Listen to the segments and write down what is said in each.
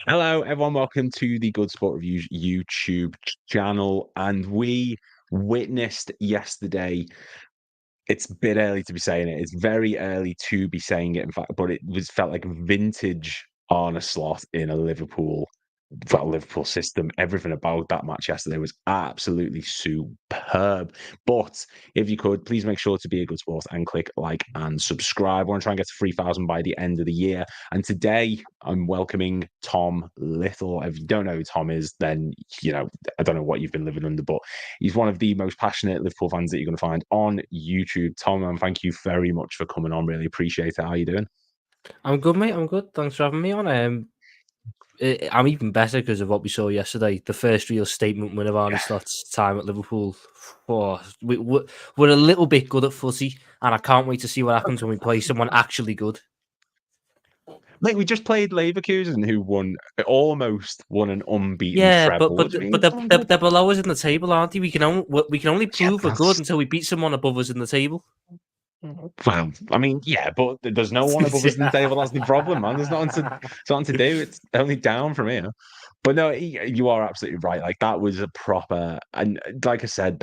Hello, everyone. Welcome to the Good Sport Reviews YouTube channel. And we witnessed yesterday. It's a bit early to be saying it. It's very early to be saying it, in fact, but it was felt like vintage Arne Slot in a Liverpool system. Everything about that match yesterday was absolutely superb. But if you could, please make sure to be a good sport and click like and subscribe. I want to try and get to 3,000 by the end of the year. And today I'm welcoming Tom Little. If you don't know who Tom is, then, I don't know what you've been living under, but he's one of the most passionate Liverpool fans that you're going to find on YouTube. Tom, and thank you very much for coming on. Really appreciate it. How are you doing? I'm good, mate. I'm good. Thanks for having me on. I'm even better because of what we saw yesterday. The first real statement win of Arne Slot's time at Liverpool. We're a little bit good at footy, and I can't wait to see what happens when we play someone actually good. Mate, we just played Leverkusen, who almost won an unbeaten Yeah, treble. but they're below us in the table, aren't they? We can only prove we're good until we beat someone above us in the table. Well, I mean, yeah, but there's no one above us in the table. That's the problem, man. There's nothing to do. It's only down from here. But no, you are absolutely right. Like, that was a proper, and like I said,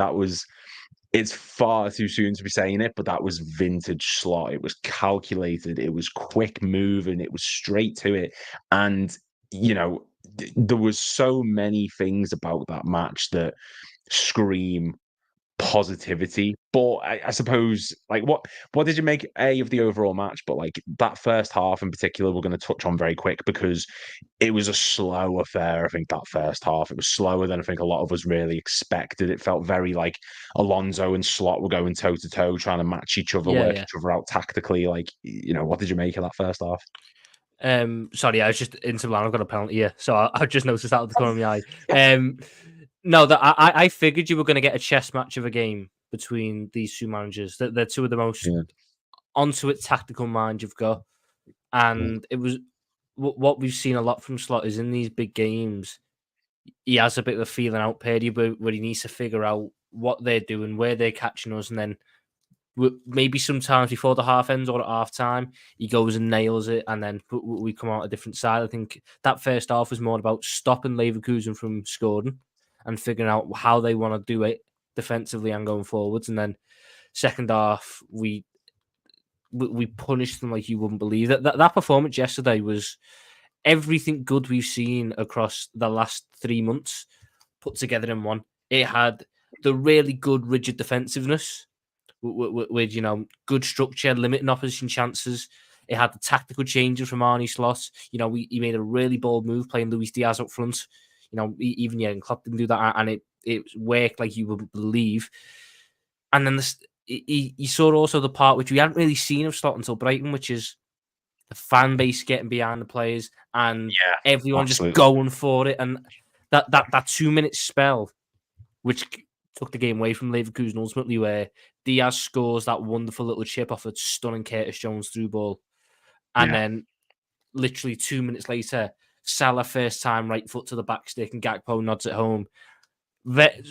it's far too soon to be saying it, but that was vintage Slot. It was calculated. It was quick moving. It was straight to it. And, there was so many things about that match that scream positivity. But I suppose, like, what did you make of the overall match? But like that first half in particular, we're going to touch on very quick because it was a slow affair. I think that first half, it was slower than I think a lot of us really expected. It felt very like Alonso and Slot were going toe to toe, trying to match each other, work each other out tactically. Like, what did you make of that first half? Sorry, I was just into Milan. I've got a penalty here, so I just noticed that at the corner of my eye. No, that I figured you were going to get a chess match of a game between these two managers. They're two of the most onto it tactical minds you've got, and it was what we've seen a lot from Slot is in these big games. He has a bit of a feeling out period where he needs to figure out what they're doing, where they're catching us, and then maybe sometimes before the half ends or at half time, he goes and nails it, and then we come out a different side. I think that first half was more about stopping Leverkusen from scoring and figuring out how they want to do it defensively and going forwards. And then second half, we punished them like you wouldn't believe. That performance yesterday was everything good we've seen across the last 3 months put together in one. It had the really good rigid defensiveness with good structure, limiting opposition chances. It had the tactical changes from Arne Slot. He made a really bold move playing Luis Diaz up front. Even Jurgen Klopp didn't do that, and it worked like you wouldn't believe. And then you saw also the part which we hadn't really seen of Slot until Brighton, which is the fan base getting behind the players and everyone just going for it. And that 2-minute spell, which took the game away from Leverkusen ultimately, where Diaz scores that wonderful little chip off a stunning Curtis Jones through ball. And then literally 2 minutes later, Salah first time right foot to the back stick and Gakpo nods it home.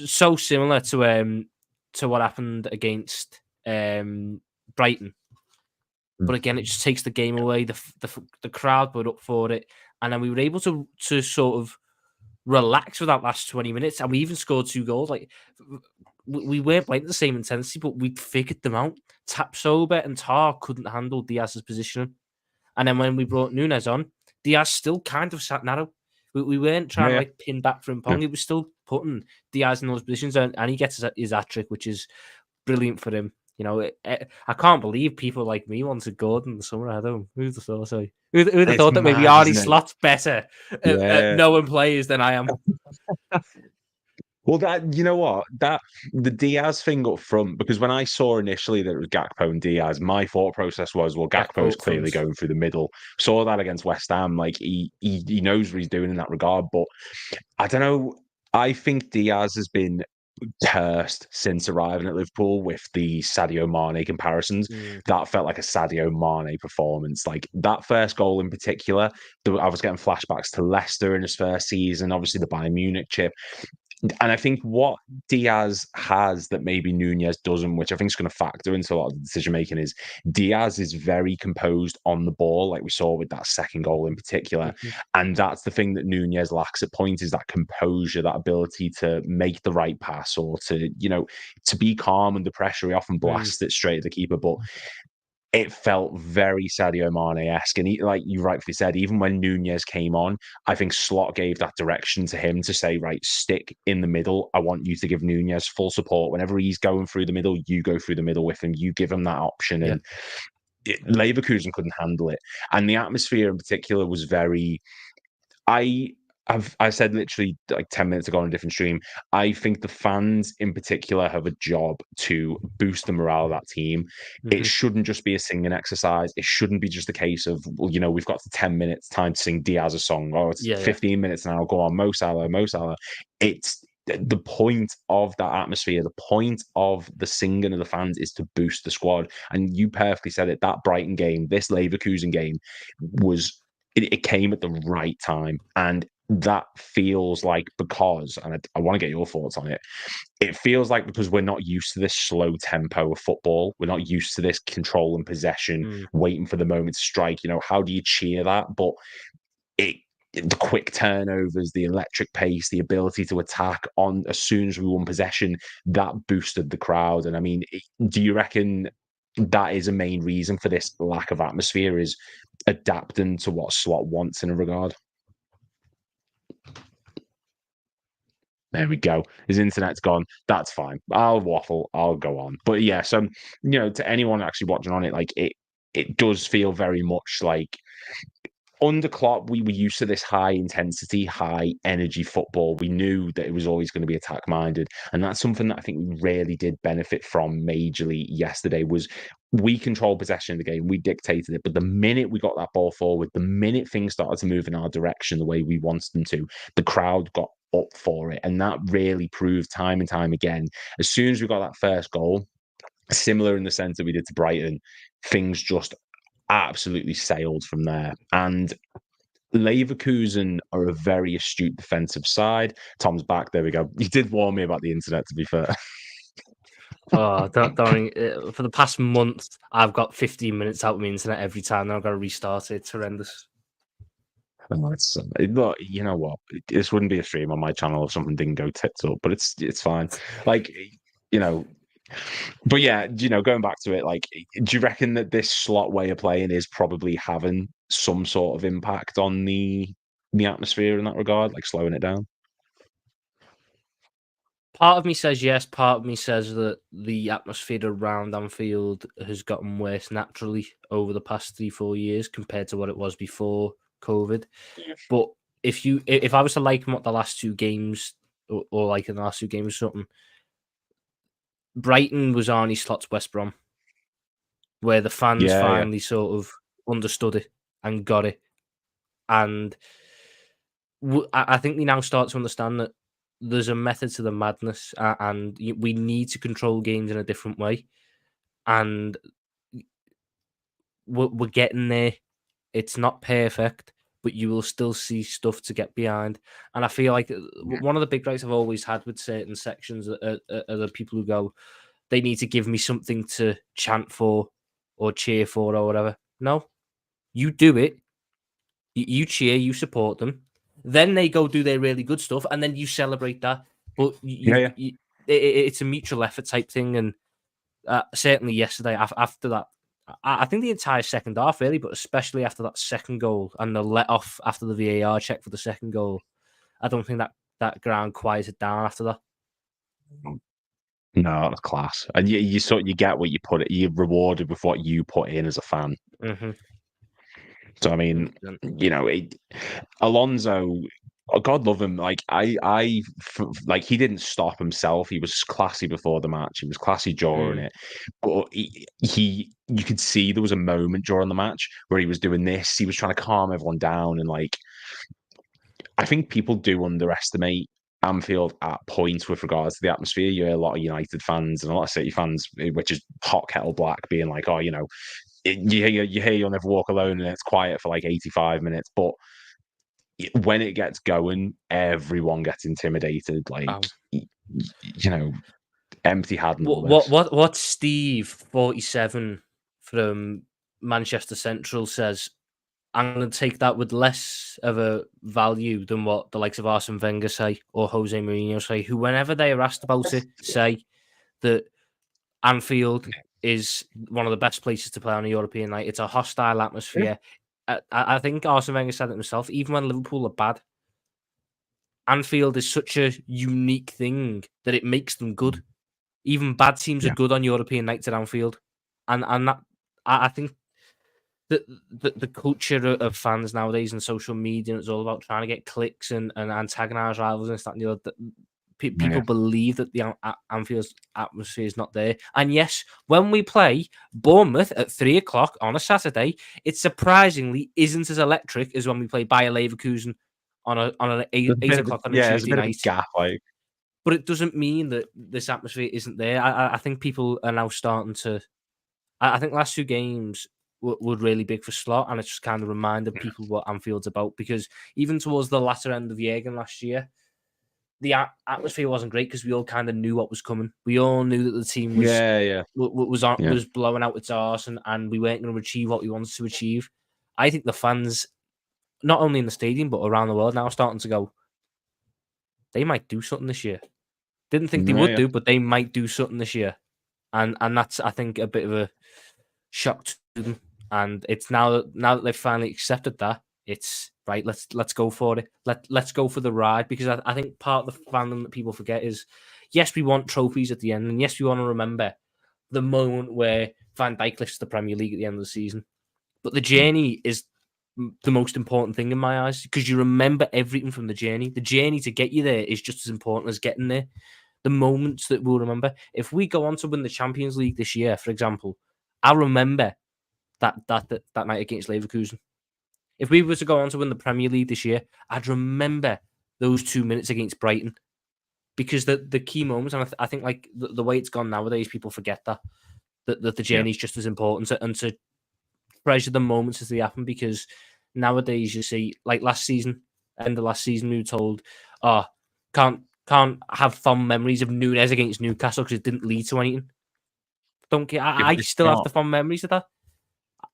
So similar to what happened against Brighton. But again, it just takes the game away. The crowd put up for it. And then we were able to sort of relax for that last 20 minutes. And we even scored 2 goals. Like, we weren't playing at the same intensity, but we figured them out. Tapsoba and Tar couldn't handle Diaz's positioning. And then when we brought Nunes on, Diaz still kind of sat narrow. We weren't trying to pin back for Mpong. He was still putting Diaz in those positions, and he gets his hat-trick, which is brilliant for him. I can't believe people like me wanted Gordon in the summer. I don't. Who'd have thought? Sorry, who'd have thought that maybe Arne Slot's better at knowing players than I am? Well, the Diaz thing up front, because when I saw initially that it was Gakpo and Diaz, my thought process was, well, Gakpo's clearly going through the middle. Saw that against West Ham, like he knows what he's doing in that regard. But I don't know. I think Diaz has been cursed since arriving at Liverpool with the Sadio Mane comparisons. That felt like a Sadio Mane performance. Like that first goal in particular, I was getting flashbacks to Leicester in his first season, obviously the Bayern Munich chip. And I think what Diaz has that maybe Nunez doesn't, which I think is going to factor into a lot of the decision making, is Diaz is very composed on the ball, like we saw with that second goal in particular. Mhm. And that's the thing that Nunez lacks at points, is that composure, that ability to make the right pass, or to, to be calm under pressure. He often blasts it straight at the keeper, but it felt very Sadio Mane-esque. And like you rightfully said, even when Nunez came on, I think Slot gave that direction to him to say, right, stick in the middle. I want you to give Nunez full support. Whenever he's going through the middle, you go through the middle with him. You give him that option. Yeah. And Leverkusen couldn't handle it. And the atmosphere in particular was very... I said literally like 10 minutes ago on a different stream, I think the fans in particular have a job to boost the morale of that team. It shouldn't just be a singing exercise. It shouldn't be just a case of, well, we've got 10 minutes time to sing Diaz a song, or it's 15 minutes now, go on, Mo Salah, Mo Salah. It's the point of that atmosphere, the point of the singing of the fans is to boost the squad. And you perfectly said it, that Brighton game, this Leverkusen game was... It came at the right time. And that feels like, because, and I want to get your thoughts on it, it feels like because we're not used to this slow tempo of football, we're not used to this control and possession, waiting for the moment to strike. How do you cheer that? But the quick turnovers, the electric pace, the ability to attack on as soon as we won possession, that boosted the crowd. And I mean, do you reckon that is a main reason for this lack of atmosphere, is adapting to what Slot wants in a regard? There we go. His internet's gone. That's fine. I'll waffle. I'll go on. But yeah, so to anyone actually watching on it, like it does feel very much like under Klopp, we were used to this high intensity, high energy football. We knew that it was always going to be attack minded, and that's something that I think we really did benefit from majorly yesterday. Was we controlled possession of the game, we dictated it, but the minute we got that ball forward, the minute things started to move in our direction the way we wanted them to, the crowd got up for it, and that really proved time and time again. As soon as we got that first goal, similar in the sense that we did to Brighton, things just absolutely sailed from there. And Leverkusen are a very astute defensive side. Tom's back. There we go. You did warn me about the internet, to be fair. Oh, darling! For the past month, I've got 15 minutes out of my internet every time. Now I've got to restart it. It's horrendous. Look, you know what? This wouldn't be a stream on my channel if something didn't go tits up, but it's fine. Like, but yeah, going back to it, like, do you reckon that this Slot way of playing is probably having some sort of impact on the atmosphere in that regard, like slowing it down? Part of me says yes. Part of me says that the atmosphere around Anfield has gotten worse naturally over the past 3-4 years compared to what it was before COVID. But if I was to liken what the last two games or like in the last two games or something, Brighton was Arne Slot's West Brom, where the fans finally sort of understood it and got it. And I think they now start to understand that there's a method to the madness, and we need to control games in a different way. And we're getting there. It's not perfect, but you will still see stuff to get behind. And I feel like one of the big gripes I've always had with certain sections are the people who go, they need to give me something to chant for or cheer for or whatever. No, you do it. You cheer, you support them. Then they go do their really good stuff, and then you celebrate that. But it's a mutual effort type thing. And certainly yesterday, after that, I think the entire second half, really, but especially after that second goal and the let off after the VAR check for the second goal, I don't think that ground quieted down after that. No, that's class. And you get what you put it. You're rewarded with what you put in as a fan. Mm-hmm. So I mean, 100%. Alonso, God love him. Like like he didn't stop himself. He was classy before the match. He was classy during it. But you could see there was a moment during the match where he was doing this. He was trying to calm everyone down, and like, I think people do underestimate Anfield at points with regards to the atmosphere. You hear a lot of United fans and a lot of City fans, which is hot kettle black, being like, "Oh, you hear you'll never walk alone," and it's quiet for like 85 minutes. But when it gets going, everyone gets intimidated. Like, empty had and all this. What Steve 47 from Manchester Central says, I'm going to take that with less of a value than what the likes of Arsene Wenger say or Jose Mourinho say, who, whenever they are asked about it, say that Anfield is one of the best places to play on a European night. It's a hostile atmosphere. I think Arsene Wenger said it himself, even when Liverpool are bad, Anfield is such a unique thing that it makes them good. Even bad teams are good on European nights at Anfield. And that, I think the culture of fans nowadays and social media, it's all about trying to get clicks and antagonise rivals and stuff. People believe that the Anfield's atmosphere is not there. And yes, when we play Bournemouth at 3:00 on a Saturday, it surprisingly isn't as electric as when we play Bayer Leverkusen on an 8:00 on a Tuesday night. Gap, like. But it doesn't mean that this atmosphere isn't there. I think people are now starting to. I think last two games were really big for Slot, and it just kind of reminded people what Anfield's about. Because even towards the latter end of Jürgen last year, the atmosphere wasn't great because we all kind of knew what was coming. We all knew that the team was blowing out its arse, and we weren't going to achieve what we wanted to achieve. I think the fans, not only in the stadium but around the world, now are starting to go, they might do something this year. Didn't think they would do, but they might do something this year. And that's, I think, a bit of a shock to them. And it's now that they've finally accepted that, it's right, let's go for it. Let's go for the ride. Because I think part of the fandom that people forget is, yes, we want trophies at the end, and yes, we want to remember the moment where Van Dijk lifts the Premier League at the end of the season. But the journey is the most important thing in my eyes, because you remember everything from the journey. The journey to get you there is just as important as getting there. The moments that we'll remember. If we go on to win the Champions League this year, for example, I'll remember that night against Leverkusen. If we were to go on to win the Premier League this year, I'd remember those 2 minutes against Brighton, because the key moments, and I think like the way it's gone nowadays, people forget that the journey is just as important, and to treasure the moments as they happen. Because nowadays you see, like last season, end of last season, we were told, can't have fond memories of Nunes against Newcastle because it didn't lead to anything. I still have the fond memories of that.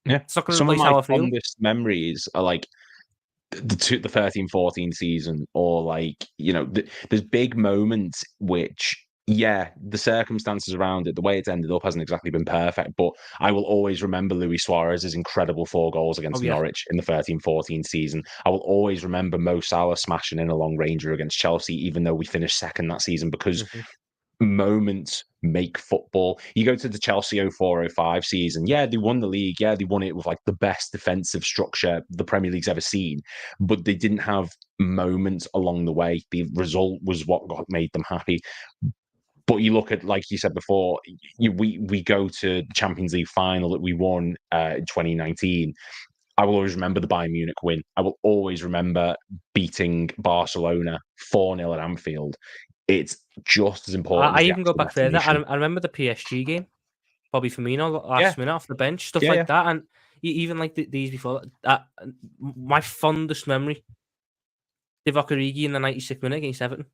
Yeah, it's not going to replace how I feel. Fondest memories are like the 13-14 season, or like, there's big moments which, the circumstances around it, the way it's ended up hasn't exactly been perfect, but I will always remember Luis Suarez's incredible 4 goals against Norwich in the 13-14 season. I will always remember Mo Salah smashing in a long ranger against Chelsea, even though we finished second that season, because moments make football. You go to the Chelsea 04-05 season, they won the league, they won it with like the best defensive structure the Premier League's ever seen, but they didn't have moments along the way. The result was what made them happy. But you look at, like you said before, we go to the Champions League final that we won in 2019. I will always remember the Bayern Munich win. I will always remember beating Barcelona 4-0 at Anfield. It's just as important. I even go back further. I remember the PSG game. Bobby Firmino last minute off the bench, stuff like that. And even like these before that, my fondest memory, Divock Origi in the 96th minute against Everton.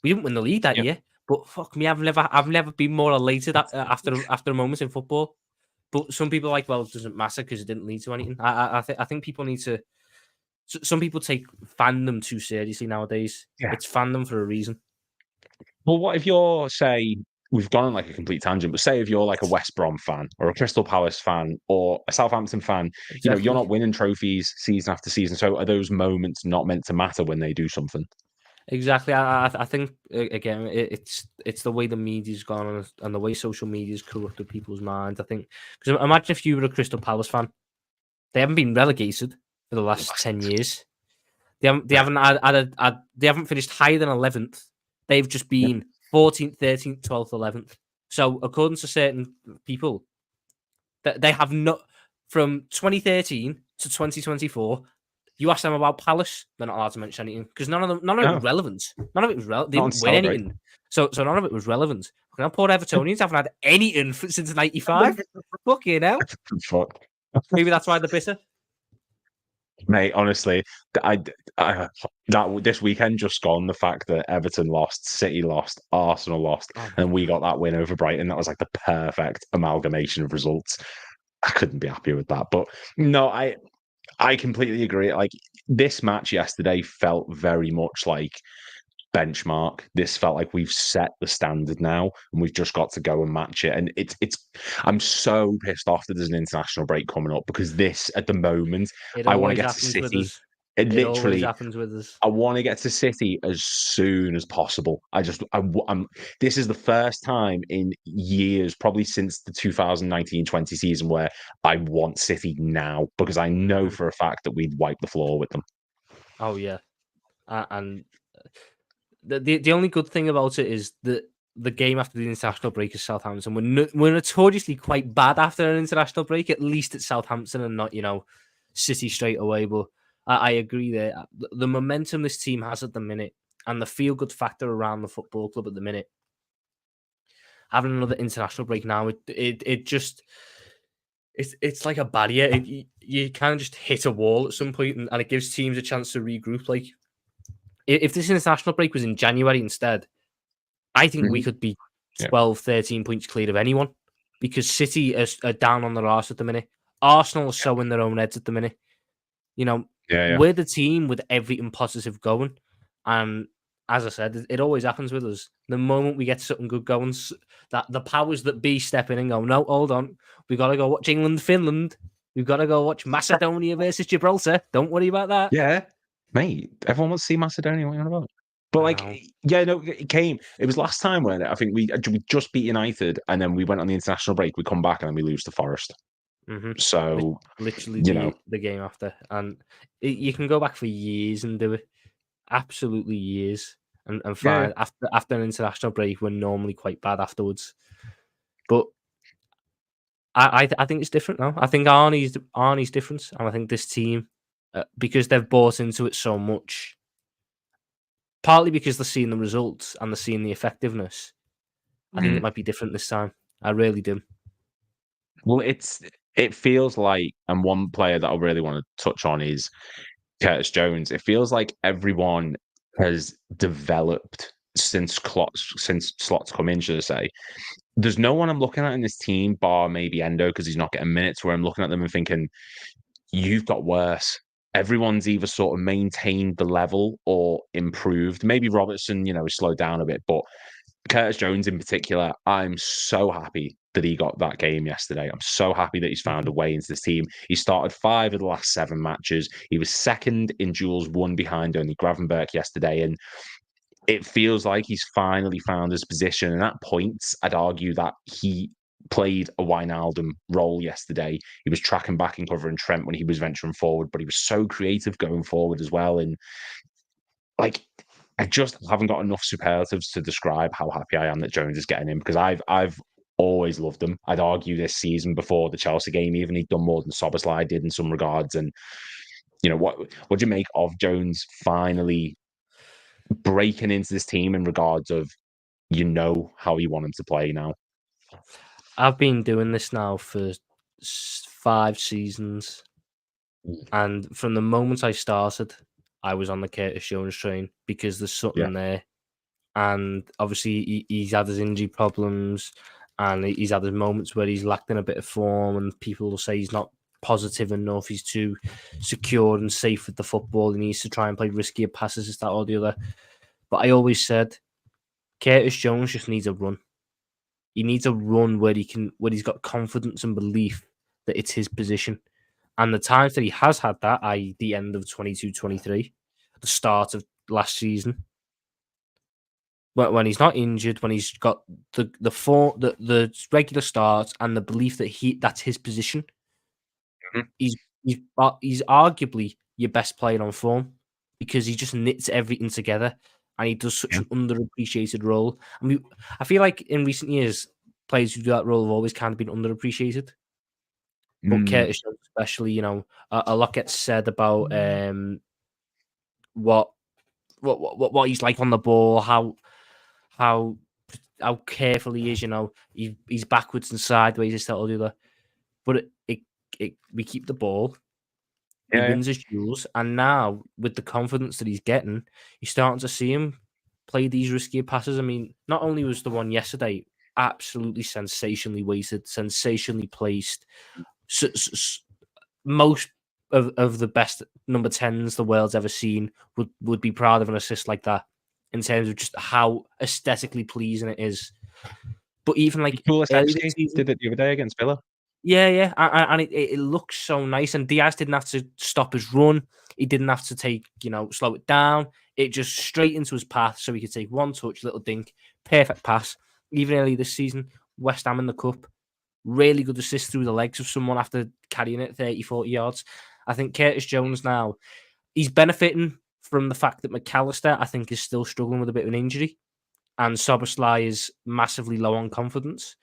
We didn't win the league that year, but fuck me, I've never been more elated after moments in football. But some people are like, well, it doesn't matter because it didn't lead to anything. I think people need to. Some people take fandom too seriously nowadays. It's fandom for a reason. Well, what if you're, say, we've gone on like a complete tangent, but say if you're like a West Brom fan or a Crystal Palace fan or a Southampton fan, you're not winning trophies season after season. So are those moments not meant to matter when they do something? Exactly. I think, again, it's the way the media's gone and the way social media's corrupted people's minds. I think, because imagine if you were a Crystal Palace fan, they haven't been relegated for the last 10 years. They haven't finished higher than 11th. They've just been 14th, 13th, 12th, 11th. So according to certain people, that they have not, from 2013 to 2024. You ask them about Palace, they're not allowed to mention anything because none of it was relevant. None of it was relevant. They didn't win anything. So none of it was relevant. Now, poor Evertonians haven't had anything since '95. Fucking hell. Fuck. Maybe that's why they're bitter. Mate, honestly, that this weekend just gone, the fact that Everton lost, City lost, Arsenal lost, and we got that win over Brighton, that was like the perfect amalgamation of results. I couldn't be happier with that. But no, I completely agree. Like, this match yesterday felt very much like benchmark. This felt like we've set the standard now, and we've just got to go and match it. And it's. I'm so pissed off that there's an international break coming up, because this, at the moment, It I want to always get to happens with City. us. It It always literally, happens with us. I want to get to City as soon as possible. I'm. This is the first time in years, probably since the 2019-20 season, where I want City now, because I know for a fact that we'd wipe the floor with them. Oh yeah, and the only good thing about it is that the game after the international break is Southampton. We're notoriously quite bad after an international break, at least at Southampton, and not City straight away. But I agree there. The momentum this team has at the minute, and the feel good factor around the football club at the minute, having another international break now, it just it's like a barrier. You kind of just hit a wall at some point, and it gives teams a chance to regroup. Like, if this international break was in January instead, I think we could be 12, 13 points clear of anyone, because City are down on their arse at the minute. Arsenal are so in their own heads at the minute. We're the team with everything positive going. And as I said, it always happens with us. The moment we get something good going, that the powers that be step in and go, no, hold on. We've got to go watch England, Finland. We've got to go watch Macedonia versus Gibraltar. Don't worry about that. Yeah, mate. Everyone wants to see Macedonia. What are you on about? But I like, know. yeah, no, it came. It was last time when I think we just beat United, and then we went on the international break. We come back and then we lose to Forest. So Literally you the game after, and you can go back for years and do it, absolutely years, and find after an international break we're normally quite bad afterwards. But I think it's different now. I think Arnie's different, and I think this team, because they've bought into it so much, partly because they're seeing the results and they're seeing the effectiveness. I think it might be different this time. I really do. Well, it feels like, and one player that I really want to touch on is Curtis Jones. It feels like everyone has developed since Slot's come in, should I say. There's no one I'm looking at in this team, bar maybe Endo, because he's not getting minutes, where I'm looking at them and thinking, you've got worse. Everyone's either sort of maintained the level or improved. Maybe Robertson, has slowed down a bit, but Curtis Jones in particular, I'm so happy that he got that game yesterday. I'm so happy that he's found a way into this team. He started 5 of the last 7 matches. He was second in duels, 1 behind only Gravenberch yesterday. And it feels like he's finally found his position. And at points, I'd argue that he played a Wijnaldum role yesterday. He was tracking back and covering Trent when he was venturing forward, but he was so creative going forward as well. And like, I just haven't got enough superlatives to describe how happy I am that Jones is getting in, because I've always loved him. I'd argue this season before the Chelsea game, even he'd done more than Szoboszlai did in some regards. And what do you make of Jones finally breaking into this team in regards of how you want him to play now? I've been doing this now for 5 seasons, and from the moment I started, I was on the Curtis Jones train, because there's something there. And obviously, he's had his injury problems, and he's had his moments where he's lacked in a bit of form, and people will say he's not positive enough, he's too secure and safe with the football, he needs to try and play riskier passes, this, that, or the other. But I always said, Curtis Jones just needs a run. He needs a run where he's got confidence and belief that it's his position. And the times that he has had that, i.e. the end of 22-23, the start of last season, when he's not injured, when he's got the regular starts and the belief that that's his position, he's arguably your best player on form, because he just knits everything together and he does such an underappreciated role. I mean, I feel like in recent years, players who do that role have always kind of been underappreciated. But Curtis Jones especially, a lot gets said about what he's like on the ball, how careful he is, he's backwards and sideways, this, that, or the other. But we keep the ball. He Yeah, wins his duels, and now with the confidence that he's getting, you're starting to see him play these riskier passes. I mean, not only was the one yesterday absolutely sensationally weighted, sensationally placed, most of the best number 10s the world's ever seen would be proud of an assist like that in terms of just how aesthetically pleasing it is. But even like early this Kulusevski season, did it the other day against Villa. yeah, and it looks so nice. And Diaz didn't have to stop his run. He didn't have to slow it down. It just straight into his path, so he could take one touch, little dink, perfect pass. Even early this season, West Ham in the cup, really good assist through the legs of someone after carrying it 30, 40 yards. I think Curtis Jones now, he's benefiting from the fact that McAllister, I think, is still struggling with a bit of an injury, and Szoboszlai is massively low on confidence.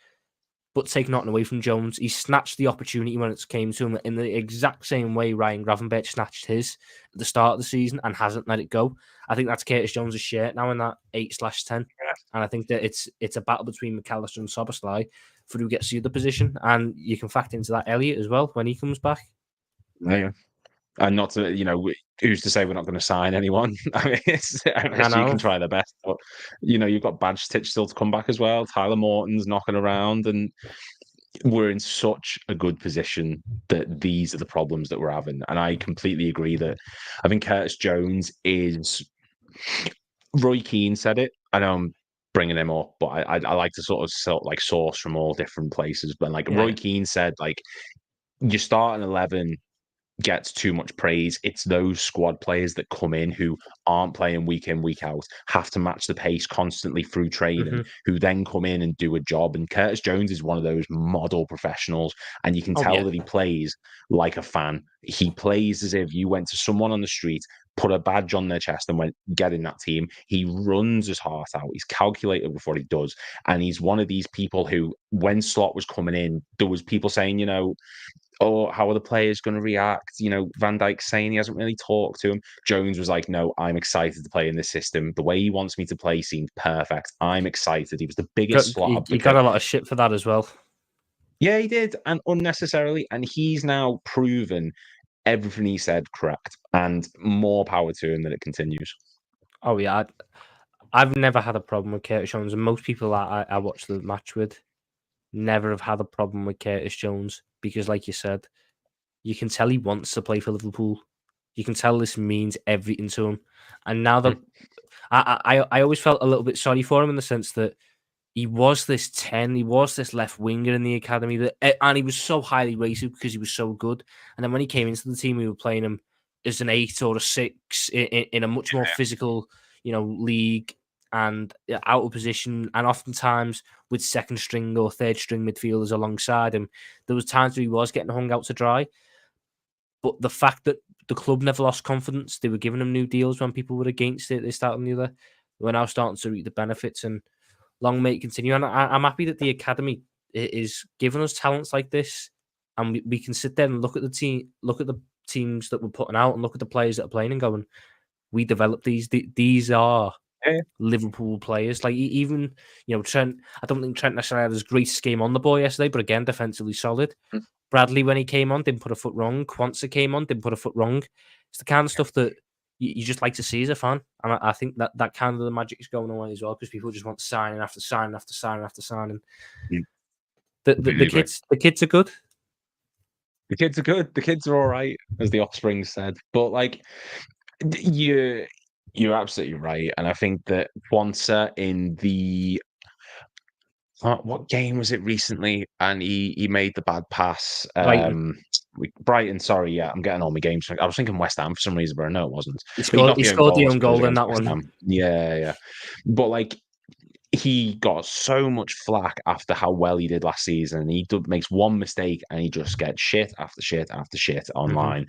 But take nothing away from Jones, he snatched the opportunity when it came to him in the exact same way Ryan Gravenberch snatched his at the start of the season and hasn't let it go. I think that's Curtis Jones' shirt now in that 8/10. And I think that it's a battle between McAllister and Szoboszlai for who gets the other position. And you can factor into that Elliott as well when he comes back. Yeah. And not to, who's to say we're not going to sign anyone? I mean, you can try their best, but you've got Badge still to come back as well. Tyler Morton's knocking around, and we're in such a good position that these are the problems that we're having. And I completely agree that I think Curtis Jones is. Roy Keane said it. I know I'm bringing him up, but I like to sort of source from all different places. But Roy Keane said, you start an 11 gets too much praise. It's those squad players that come in who aren't playing week in, week out, have to match the pace constantly through training, who then come in and do a job. And Curtis Jones is one of those model professionals, and you can tell that he plays like a fan. He plays as if you went to someone on the street, put a badge on their chest and went, get in that team. He runs his heart out. He's calculated with what he does. And he's one of these people who, when Slot was coming in, there was people saying, or how are the players going to react? Van Dijk saying he hasn't really talked to him. Jones was like, no, I'm excited to play in this system. The way he wants me to play seems perfect. I'm excited. He was the biggest Slot advocate. He got a lot of shit for that as well. Yeah, he did, and unnecessarily. And he's now proven everything he said correct, and more power to him that it continues. Oh, yeah. I've never had a problem with Curtis Jones, and most people I watch the match with never have had a problem with Curtis Jones because, like you said, you can tell he wants to play for Liverpool. You can tell this means everything to him. And now that I always felt a little bit sorry for him in the sense that he was this 10, he was this left winger in the academy, and he was so highly rated because he was so good. And then when he came into the team, we were playing him as an 8 or a 6 in a much more physical, league, and out of position, and oftentimes with second string or third string midfielders alongside him. There was times where he was getting hung out to dry. But the fact that the club never lost confidence, they were giving him new deals when people were against it, they started the other. We're now starting to reap the benefits, and long may it continue. And I'm happy that the academy is giving us talents like this, and we can sit there and look at the teams that we're putting out, and look at the players that are playing, and going, we developed these. These are Liverpool players. Like even Trent. I don't think Trent necessarily had his greatest game on the ball yesterday, but again, defensively solid. Bradley, when he came on, didn't put a foot wrong. Quansah came on, didn't put a foot wrong. It's the kind of stuff that you just like to see as a fan. And I think that kind of the magic is going away as well, because people just want signing after signing after signing after signing. The kids are good. The kids are good. The kids are all right, as the offspring said. But you're absolutely right. And I think that Quansah in the what game was it recently? And he made the bad pass. Brighton, sorry, yeah, I'm getting all my games. I was thinking West Ham for some reason, but I know it wasn't. He scored the own goal in that one. Yeah. But he got so much flack after how well he did last season. He makes one mistake and he just gets shit after shit after shit online.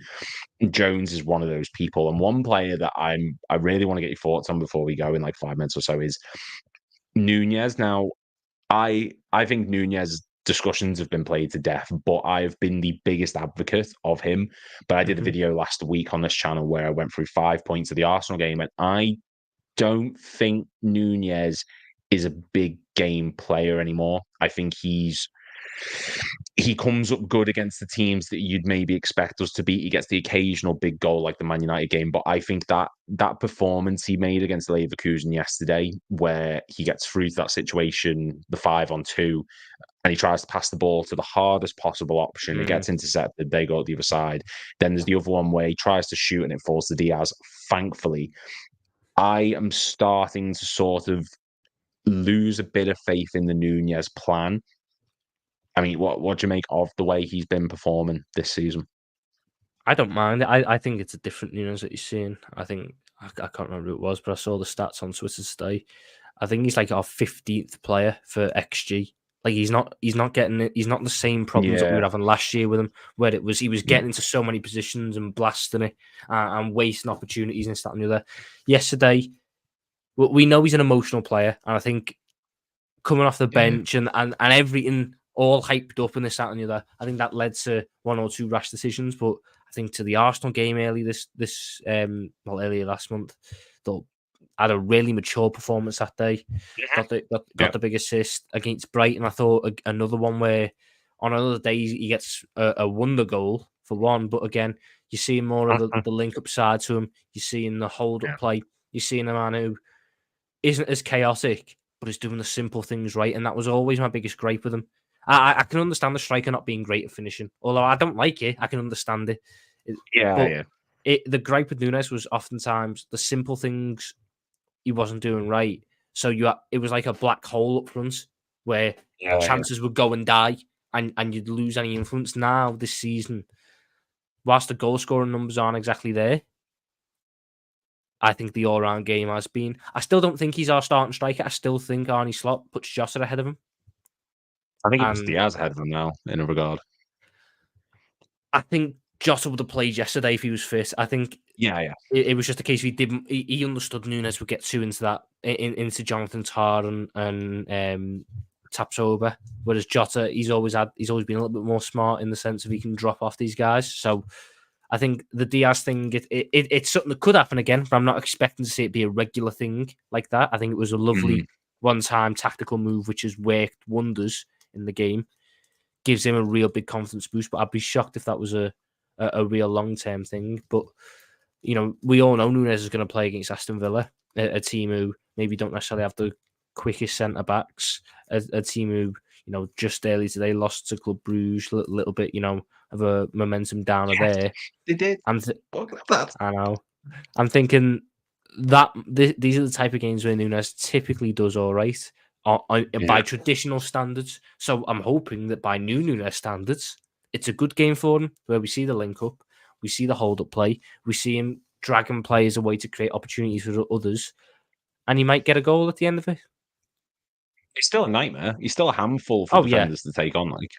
Jones is one of those people. And one player that I really want to get your thoughts on before we go in 5 minutes or so is Nunez. Now, I think Nunez discussions have been played to death, but I've been the biggest advocate of him. But I did a video last week on this channel where I went through 5 points of the Arsenal game, and I don't think Nunez is a big game player anymore. I think he's he comes up good against the teams that you'd maybe expect us to beat. He gets the occasional big goal like the Man United game, but I think that performance he made against Leverkusen yesterday, where he gets through to that situation, the 5-on-2, and he tries to pass the ball to the hardest possible option. It gets intercepted. They go to the other side. Then there's the other one where he tries to shoot and it falls to Diaz. Thankfully, I am starting to sort of lose a bit of faith in the Nunez plan. I mean, what do you make of the way he's been performing this season? I don't mind it. I think it's a different Nunes that you're seeing. I think I can't remember who it was, but I saw the stats on Twitter today. I think he's like our 15th player for XG. Like he's not getting it. He's not the same problems that we were having last year with him, where it was he was getting into so many positions and blasting it and wasting opportunities and stuff and the other. Yesterday, we know he's an emotional player, and I think coming off the bench and everything all hyped up and this, that, and the other, I think that led to one or two rash decisions. But I think to the Arsenal game earlier last month, they'll had a really mature performance that day. Got the big assist against Brighton. I thought another one where on another day he gets a wonder goal for one, but again you're seeing more of the link up side to him. You're seeing the hold up play. You're seeing a man who isn't as chaotic, but is doing the simple things right, and that was always my biggest gripe with him. I can understand the striker not being great at finishing, although I don't like it. I can understand it. The gripe with Nunes was oftentimes the simple things he wasn't doing right. So it was like a black hole up front where chances would go and die, and you'd lose any influence. Now this season, whilst the goal scoring numbers aren't exactly there, I think the all-round game has been. I still don't think he's our starting striker. I still think Arne Slot puts Jota ahead of him. I think he puts Diaz ahead of him now, in a regard. I think Jota would have played yesterday if he was fit. I think it was just a case he understood Nunes would get too into that, into Jonathan Tah and Tapsoba. Whereas Jota, he's always been a little bit more smart in the sense of he can drop off these guys. So I think the Diaz thing, it's something that could happen again, but I'm not expecting to see it be a regular thing like that. I think it was a lovely one-time tactical move, which has worked wonders in the game. Gives him a real big confidence boost, but I'd be shocked if that was a real long-term thing. But, we all know Nunes is going to play against Aston Villa, a team who maybe don't necessarily have the quickest centre-backs, a team who, just early today lost to Club Brugge, a little bit, of a momentum downer there. They did. I know. I'm thinking that these are the type of games where Nunes typically does all right by traditional standards. So I'm hoping that by new Nunes standards, it's a good game for him, where we see the link up, we see the hold up play, we see him dragging players away to create opportunities for others, and he might get a goal at the end of it. He's still a nightmare. He's still a handful for defenders to take on. Like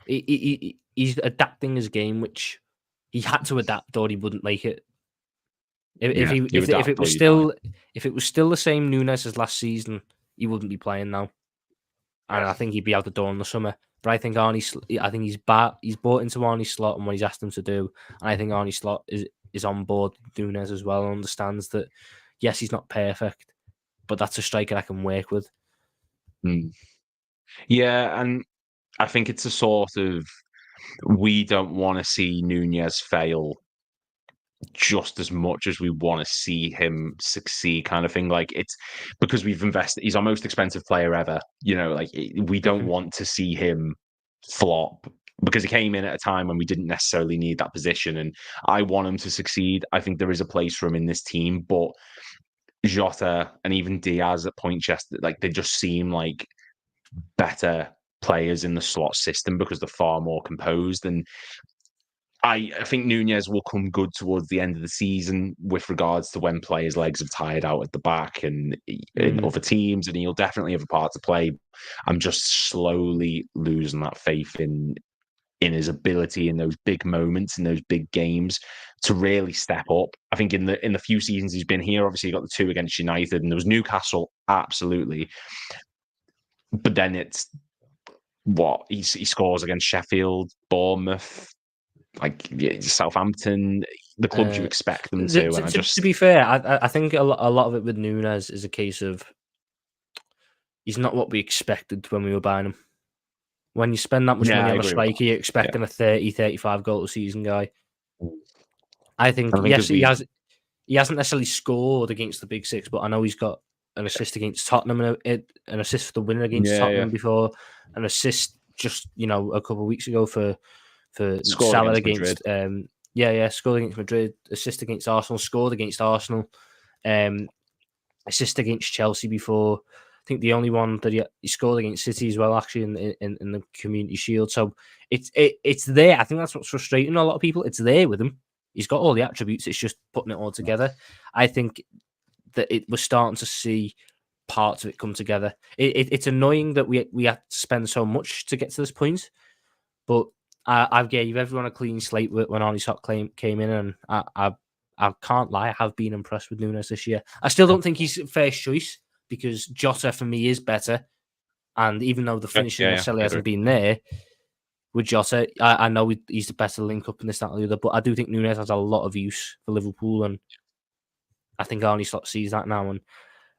he's adapting his game, which he had to adapt, or he wouldn't make it. If it was still the same Nunes as last season, he wouldn't be playing now, and I think he'd be out the door in the summer. But I think he's bought into Arne Slot and what he's asked him to do, and I think Arne Slot is on board Nunes as well and understands that yes, he's not perfect, but that's a striker I can work with. Yeah, and I think it's a sort of we don't want to see Nunes fail just as much as we want to see him succeed, kind of thing. Like it's because we've invested. He's our most expensive player ever. We don't want to see him flop because he came in at a time when we didn't necessarily need that position. And I want him to succeed. I think there is a place for him in this team, but Jota and even Diaz at points yesterday, like they just seem like better players in the slot system because they're far more composed. And I think Nunes will come good towards the end of the season with regards to when players' legs have tired out at the back and in other teams, and he'll definitely have a part to play. I'm just slowly losing that faith in his ability in those big moments, in those big games, to really step up. I think in the few seasons he's been here, obviously he got the 2 against United, and there was Newcastle, absolutely. But then it's he scores against Sheffield, Bournemouth, Southampton, the clubs you expect them to. To be fair, I think a lot of it with Nunes is a case of he's not what we expected when we were buying him. When you spend that much money I on a agree with striker, you're expecting a 30, 35 goal a season guy. that. I think, I think yes, as we he hasn't necessarily scored against the big six, but I know he's got an assist against Tottenham, an assist for the winner against Tottenham before, an assist just a couple of weeks ago for scored Salah against Madrid. scored against Madrid, assist against Arsenal, scored against Arsenal, assist against Chelsea before. I think the only one that he scored against City as well, actually, in the Community Shield. So it's there. I think that's what's frustrating a lot of people. It's there with him. He's got all the attributes. It's just putting it all together. I think that we're starting to see parts of it come together. It's annoying that we had to spend so much to get to this point, but I gave everyone a clean slate when Arnie Sock came in, and I can't lie, I have been impressed with Nunes this year. I still don't think he's first choice because Jota for me is better, and even though the finishing necessarily hasn't been there with Jota, I know he's the better link up in this, that, and the other, but I do think Nunes has a lot of use for Liverpool, and I think Arnie Slot sees that now. And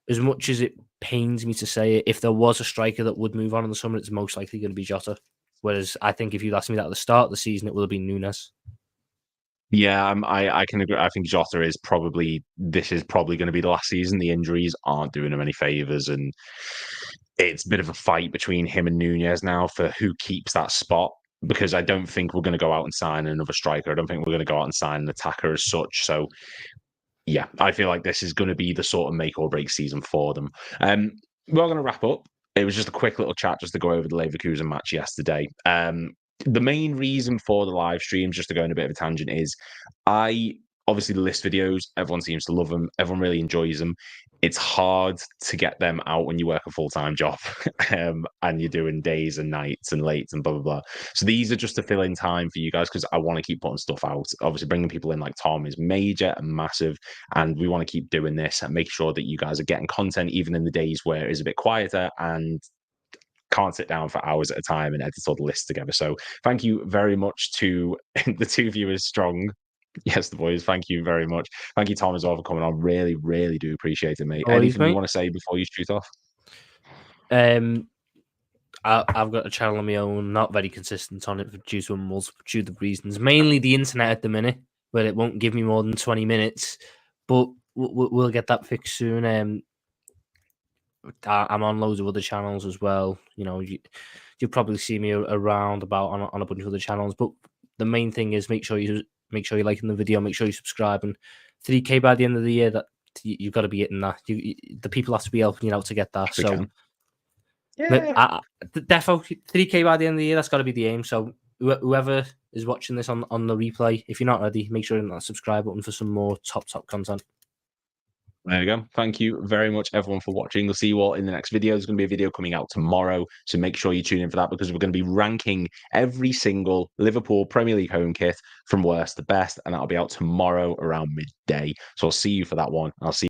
as much as it pains me to say it, if there was a striker that would move on in the summer, it's most likely going to be Jota. Whereas I think if you'd asked me that at the start of the season, it would have been Nunes. Yeah, I can agree. I think Jota is probably going to be the last season. The injuries aren't doing him any favors, and it's a bit of a fight between him and Nunes now for who keeps that spot. Because I don't think we're going to go out and sign another striker. I don't think we're going to go out and sign an attacker as such. So, yeah, I feel like this is going to be the sort of make or break season for them. We're going to wrap up. It was just a quick little chat just to go over the Leverkusen match yesterday. The main reason for the live stream, just to go in a bit of a tangent, is I obviously the list videos, everyone seems to love them. Everyone really enjoys them. It's hard to get them out when you work a full-time job and you're doing days and nights and lates and blah, blah, blah. So these are just to fill in time for you guys because I want to keep putting stuff out. Obviously, bringing people in like Tom is major and massive, and we want to keep doing this and make sure that you guys are getting content even in the days where it is a bit quieter and can't sit down for hours at a time and edit all the lists together. So thank you very much to the two viewers strong. Yes, the boys. Thank you very much. Thank you, Tom, as well, for coming on. Really, really do appreciate it, mate. Anything you want to say before you shoot off? I've got a channel on my own, not very consistent on it due to a multitude of reasons. Mainly the internet at the minute, where it won't give me more than 20 minutes. But we'll get that fixed soon. I'm on loads of other channels as well. You'll probably see me around about on a bunch of other channels. But the main thing is make sure you're liking the video, make sure you subscribe, and 3K by the end of the year. That you've got to be hitting that. The people have to be helping you out to get that. So yeah, defo 3K by the end of the year. That's got to be the aim. So whoever is watching this on the replay, if you're not ready, make sure you hit that subscribe button for some more top content. There we go. Thank you very much, everyone, for watching. We'll see you all in the next video. There's going to be a video coming out tomorrow, so make sure you tune in for that because we're going to be ranking every single Liverpool Premier League home kit from worst to best, and that'll be out tomorrow around midday. So I'll see you for that one. I'll see you